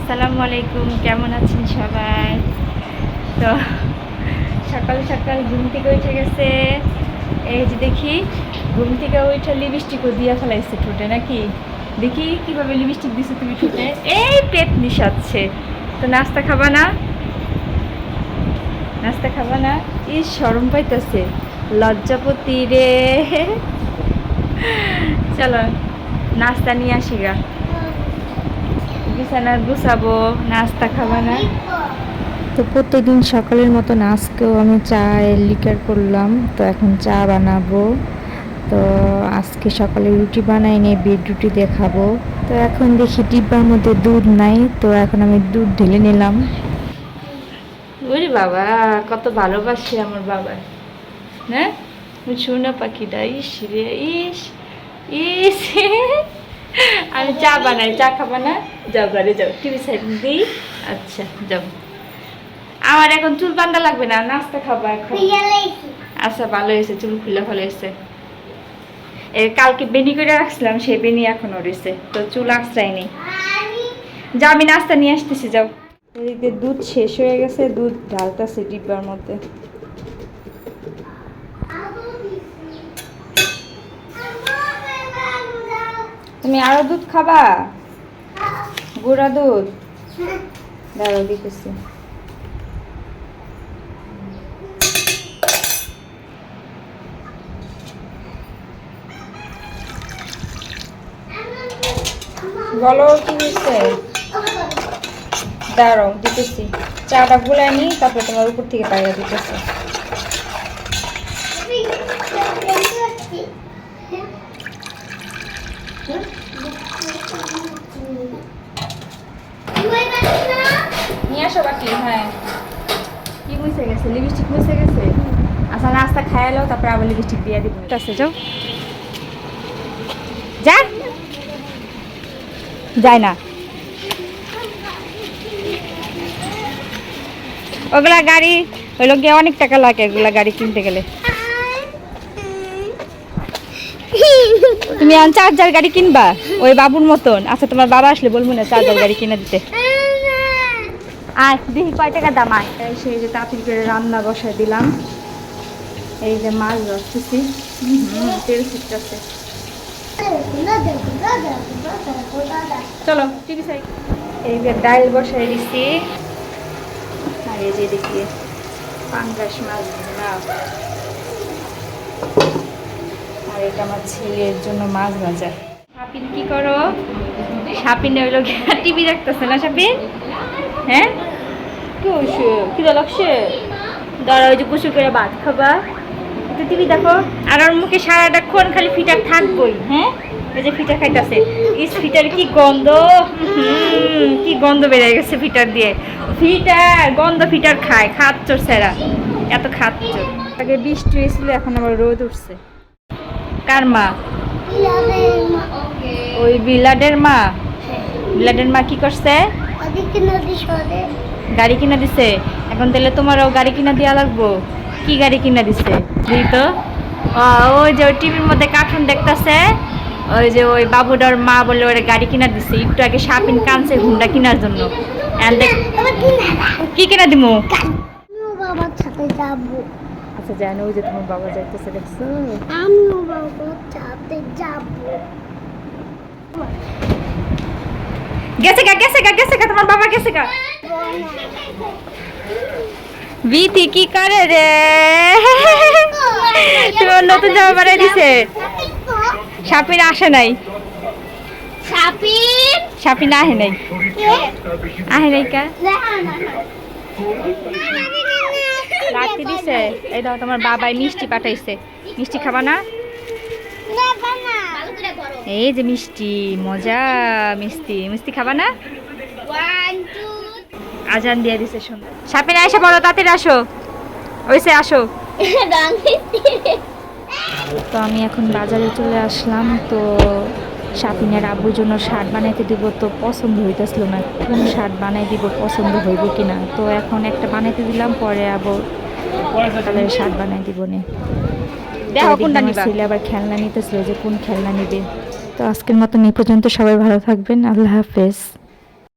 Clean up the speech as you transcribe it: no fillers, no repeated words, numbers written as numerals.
আসসালামু আলাইকুম, কেমন আছেন সবাই? তো সকাল সকাল ঘুম থেকে উঠে গেছে। এই যে দেখি ঘুম থেকে উঠে লিপস্টিকও দিয়া ফেলাইছে ঠোঁটে নাকি। দেখি কিভাবে লিপস্টিক দিছো তুমি ঠোঁটে। এই পেট নিশাচ্ছে। তো নাস্তা খাবা না? নাস্তা খাবা না? এই শরম পাইতেছে, লজ্জাপতি রে। চলো নাস্তা নিয়ে আসি গা, বিছানা গুছাবো। নাস্তা খাবা না? তো প্রত্যেকদিন সকালের মতো আজকেও আমি চায়ের লিকার করলাম। তো এখন চা বানাবো। তো আজকে সকালে রুটি বানাই নিয়ে বেড রুটি দিয়ে খাবো। তো এখন দেখি ডিব্বার মধ্যে দুধ নাই, তো এখন আমি দুধ ঢেলে নিলাম। ওরে বাবা, কত ভালোবাসে আমার বাবা, হ্যাঁ? শোনা পাখিটা, ইস রে ইস ইস। আমি চা বানাই, চা খাবা না? যাও ঘরে যাও, টিভি সাইড দিই। আচ্ছা যাও। আমার এখন চুল বান্ধা লাগবে না, নাস্তা খাবা এখন। আচ্ছা ভালো হয়েছে, চুল খুলে ভালো হয়েছে। কালকে বেনি করে রাখছিলাম, সেই বেনি এখনো রয়েছে, তো চুল আশ্রায়নি। যাও আমি নাস্তা নিয়ে আসতেছি, যাও। এদিকে দুধ শেষ হয়ে গেছে, দুধ ঢালতেছে ডিব্বার মধ্যে। তুমি আরো দুধ খাবা? গুঁড়া দুধ দাঁড়াও দিতেছি। বলো কি হয়েছে? দাঁড়াও দিতেছি। চাটা গুলাই নি, তারপরে তোমার উপর থেকে পাইয়া দিতেছি। নিয়ে আসো বাকি। হ্যাঁ, কি মুছে গেছে? লিপস্টিক মুছে গেছে। আচ্ছা নাস্তা খাই লো, তারপরে আবার লিপস্টিক দিয়ে দিব। ঠিক আছে যাও। যা, যায় না ওগুলা গাড়ি, ওই লোক গিয়ে অনেক টাকা লাগে ওগুলা গাড়ি কিনতে গেলে। তুমি চার্জার গাড়ি কিনবা ওই বাবুর মতন? আচ্ছা তোমার বাবা আসলে বলবো না চার্জার গাড়ি কিনে দিতে। দেখি কয় টাকা দাম। সেই যে তাড়াতাড়ি করে রান্না বসায় দিলাম। এই যে মাছ ধরতেছি, তেল ছিটতেছে। চলো টিভি সাইড। এই যে ডাল বসাই দিচ্ছি, আর এই যে দেখি পাঙ্গাস মাছ না। আর এটা আমার ছেলের জন্য মাছ ভাজা। সাপিন কি করো? সাপিন হইলো টিভি দেখতেছে না সাপিন? হ্যাঁ কি হয়েছে? কি লাগছে? দাঁড়া, ওই যে কুসু করে ভাত খাবা, একটু টিভি দেখো। আর ওর মুখে সারাটাক্ষণ খালি ফিটার থাকবই। হ্যাঁ, এই যে ফিটার খাইতেছে। ইস ফিটার কি গন্ধ, কি গন্ধ বেড়ে গেছে ফিটার দিয়ে। ফিটার গন্ধ, ফিটার খায়, খাচ্চর সেরা, এত খাচ্চর। আগে বৃষ্টি হয়েছিল, এখন আবার রোদ উঠছে। কার মা? ওই বিলাডের মা। বিলাডের মা কি করছে? গাড়ি কিনা দিছে। এখন তাহলে তোমারও গাড়ি কিনা দিয়া লাগবো। কি গাড়ি কিনা দিছে বুঝি তো? ওই যে ওই টিভির মধ্যে কার্টুন দেখতেছে, ওই যে ওই বাবুটার মা বলে ওরা গাড়ি কিনা দিছে। একটু আগে সাপিন কানছে হুন্ডা কেনার জন্য। কি কিনা দিমু? বাবার সাথে যাবো। আচ্ছা জানো, ওই যে তোমার বাবা যাইতেছে, দেখছো? আমিও বাবার সাথে যাবো। গেছে গা গেছে গা গেছে গা, তোমার বাবা গেছে গা। বিথি কি করে রে? তোমার নতুন জামা বানাই দিছে। সাপিন আসে নাই। সাপিন আহে নাই, আহে নাই কা রাখতে দিছে। এই দাও তোমার বাবাই মিষ্টি পাঠাইছে। মিষ্টি খাবা না? এই যে মিষ্টি, মজা মিষ্টি। মিষ্টি খাবা না? আজান দিয়ে দিছে, শোনো। সাপিন আইসা বড় তাড়াতাড়ি আসো, ওইসে আসো। তো আমি এখন বাজারে চলে আসলাম। তো সাপিনের আব্বুর জন্য শার্ট বানাইতে দিব, তো পছন্দ হইতেছিল না কোন শার্ট বানাই দিব, পছন্দ হইব কিনা। তো এখন একটা বানাইতে দিলাম, পরে আবার কালারের শার্ট বানাই দিব নে। দেখো কোনটা নিবা। ছেলে আবার খেলনা নিতেছিল, যে কোন খেলনা নিবে। তো আজকের মতন এই পর্যন্ত, সবাই ভালো থাকবেন, আল্লাহ হাফেজ।